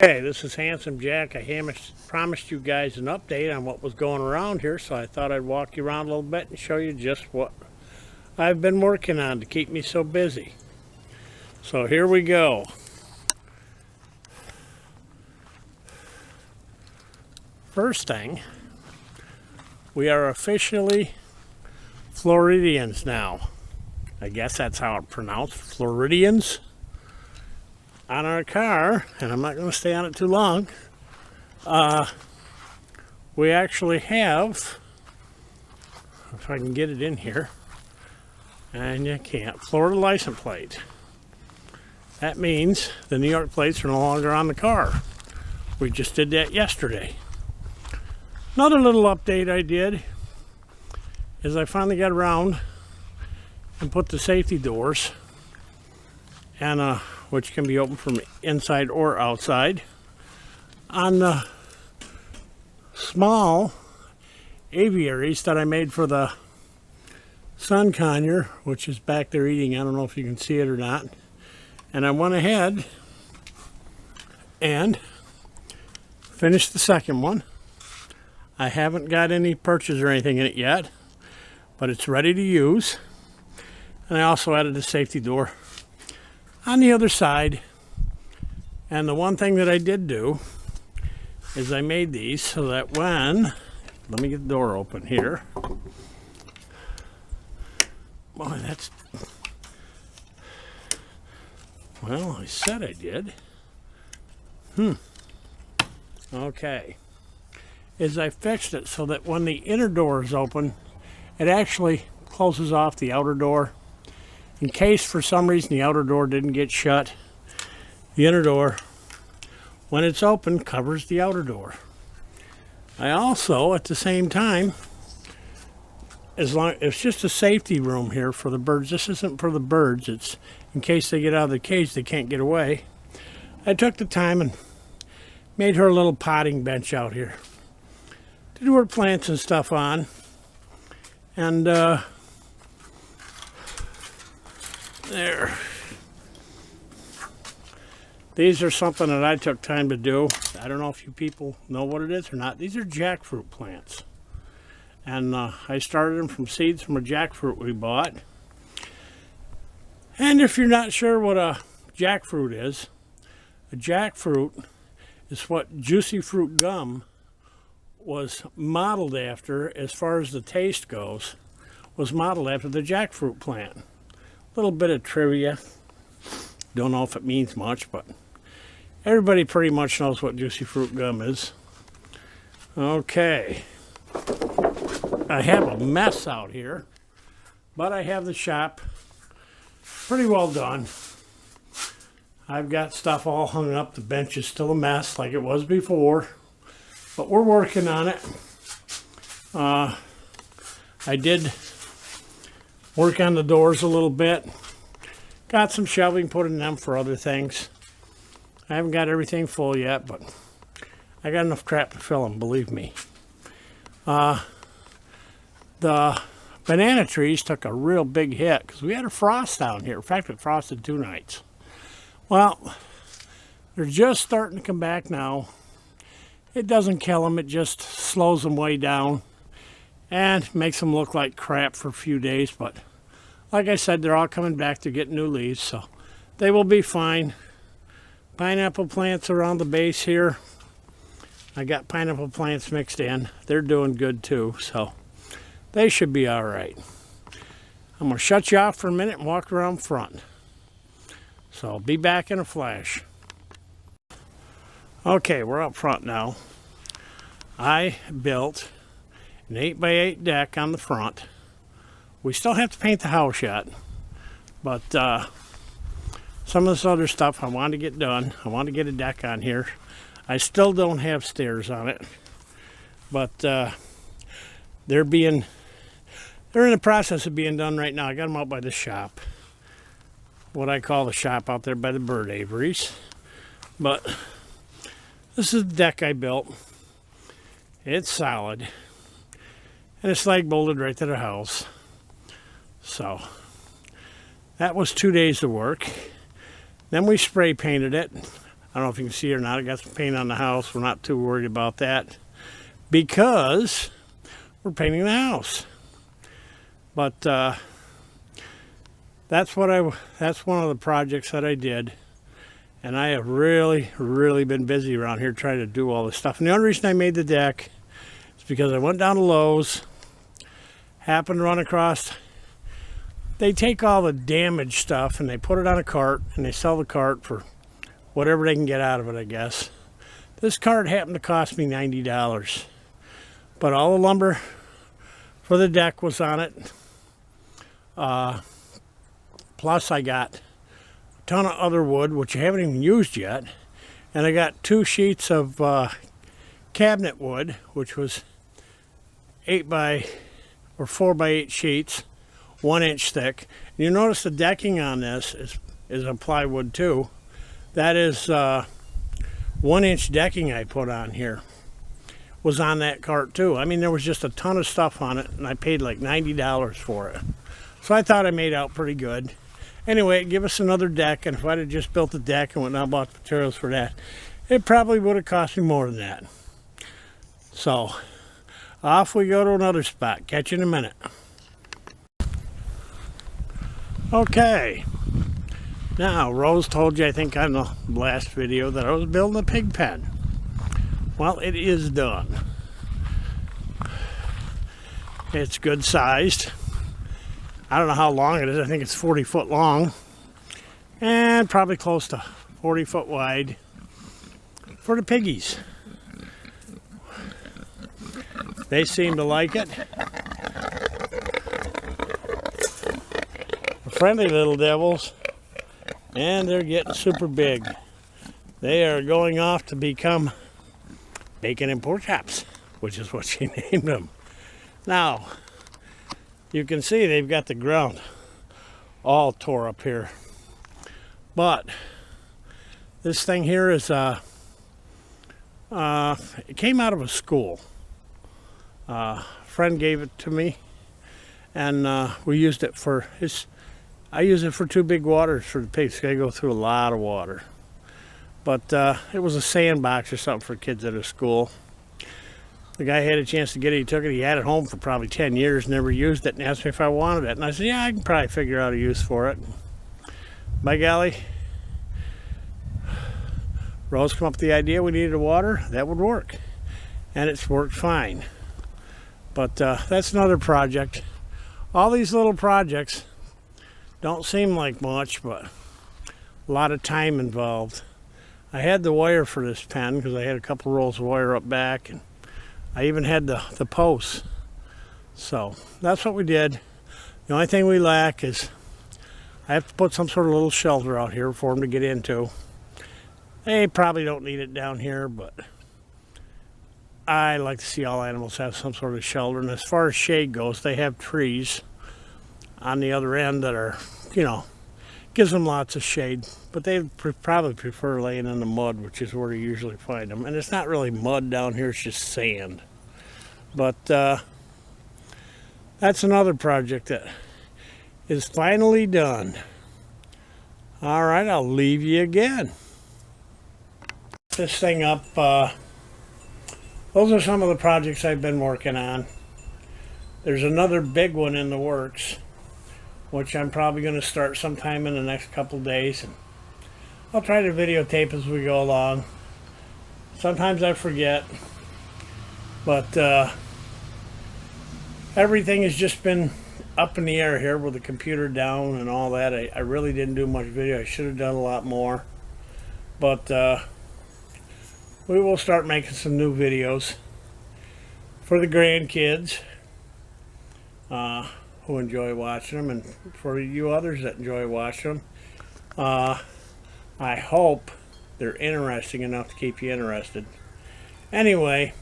Hey, this is Handsome Jack. I promised you guys an update on what was going around here, so I thought I'd walk you around a little bit and show you just what I've been working on to keep me so busy. So here we go. First thing, we are officially Floridians now. I guess that's how it's pronounced, Floridians. On our car, and I'm not going to stay on it too long, we actually have, if I can get it in here, and you can't, Florida license plate. That means the New York plates are no longer on the car. We just did that yesterday. Another little update I did is I finally got around and put the safety doors, and which can be opened from inside or outside, on the small aviaries that I made for the sun conure, which is back there eating. I don't know if you can see it or not. And I went ahead and finished the second one. I haven't got any perches or anything in it yet, but it's ready to use. And I also added a safety door on the other side. And the one thing that I did do is I made these so that when, let me get the door open here. Boy, that's, well, I said I did. Okay. Is I fixed it so that when the inner door is open, it actually closes off the outer door. In case for some reason the outer door didn't get shut, the inner door, when it's open, covers the outer door. I also, at the same time, it's just a safety room here for the birds. This isn't for the birds. It's in case they get out of the cage, they can't get away. I took the time and made her a little potting bench out here to do her plants and stuff on. And there. These are something that I took time to do. I don't know if you people know what it is or not. These are jackfruit plants. And I started them from seeds from a jackfruit we bought. And if you're not sure what a jackfruit is, a jackfruit is what juicy fruit gum was modeled after, as far as the taste goes, was modeled after the jackfruit plant. Little bit of trivia. Don't know if it means much, but everybody pretty much knows what juicy fruit gum is. Okay. I have a mess out here, but I have the shop pretty well done. I've got stuff all hung up. The bench is still a mess like it was before, but we're working on it. I did work on the doors a little bit. Got some shelving put in them for other things. I haven't got everything full yet, but I got enough crap to fill them, believe me. The banana trees took a real big hit because we had a frost down here. In fact, it frosted 2 nights. Well, they're just starting to come back now. It doesn't kill them, it just slows them way down and makes them look like crap for a few days, but like I said, they're all coming back to get new leaves, so they will be fine. Pineapple plants around the base here. I got pineapple plants mixed in. They're doing good too, so they should be all right. I'm going to shut you off for a minute and walk around front. So I'll be back in a flash. Okay, we're up front now. I built an 8x8 deck on the front. We still have to paint the house yet, but some of this other stuff I want to get done. I want to get a deck on here. I still don't have stairs on it, but they're in the process of being done right now. I got them out by the shop, what I call the shop out there by the bird aviaries. But this is the deck I built. It's solid, and it's slag bolted right to the house. So that was 2 days of work. Then we spray painted it. I don't know if you can see it or not. I got some paint on the house. We're not too worried about that because we're painting the house. But that's one of the projects that I did. And I have really, really been busy around here trying to do all this stuff. And the only reason I made the deck is because I went down to Lowe's, happened to run across, they take all the damaged stuff and they put it on a cart and they sell the cart for whatever they can get out of it, I guess. This cart happened to cost me $90. But all the lumber for the deck was on it. Plus I got a ton of other wood, which I haven't even used yet. And I got 2 sheets of cabinet wood, which was 4 by 8 sheets, 1 inch thick. And you notice the decking on this is a plywood too. That is 1 inch decking I put on here. Was on that cart too. I mean, there was just a ton of stuff on it, and I paid like $90 for it. So I thought I made out pretty good. Anyway, give us another deck, and if I'd have just built the deck and went out and bought the materials for that, it probably would have cost me more than that. So, off we go to another spot. Catch you in a minute. Okay. Now, Rose told you, I think on the last video, that I was building a pig pen. Well, it is done. It's good sized. I don't know how long it is. I think it's 40 foot long and probably close to 40 foot wide for the piggies. They seem to like it. Friendly little devils, and they're getting super big. They are going off to become bacon and pork chops, which is what she named them. Now, you can see they've got the ground all tore up here. But this thing here is it came out of a school. A friend gave it to me, and we used it for I use it for 2 big waters for the pigs. They go through a lot of water. But it was a sandbox or something for kids at a school. The guy had a chance to get it, he took it, he had it home for probably 10 years, never used it, and asked me if I wanted it. And I said, yeah, I can probably figure out a use for it. By golly, Rose came up with the idea we needed a water, that would work. And it's worked fine. But that's another project. All these little projects don't seem like much, but a lot of time involved. I had the wire for this pen because I had a couple rolls of wire up back, and I even had the posts. So that's what we did. The only thing we lack is I have to put some sort of little shelter out here for them to get into. They probably don't need it down here, but I like to see all animals have some sort of shelter. And as far as shade goes, they have trees on the other end that are, gives them lots of shade. But they probably prefer laying in the mud, which is where you usually find them. And it's not really mud down here, it's just sand. But that's another project that is finally done. All right, I'll leave you again. This thing up, those are some of the projects I've been working on. There's another big one in the works, which I'm probably going to start sometime in the next couple days. And I'll try to videotape as we go along. Sometimes I forget, but everything has just been up in the air here with the computer down and all that. I really didn't do much video. I should have done a lot more, but we will start making some new videos for the grandkids who enjoy watching them, and for you others that enjoy watching them. I hope they're interesting enough to keep you interested. Anyway,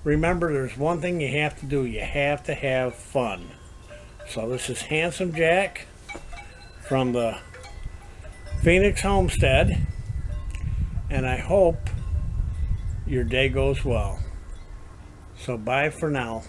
remember, there's one thing you have to do. You have to have fun. So this is Handsome Jack from the Phoenix Homestead, and I hope your day goes well. So bye for now.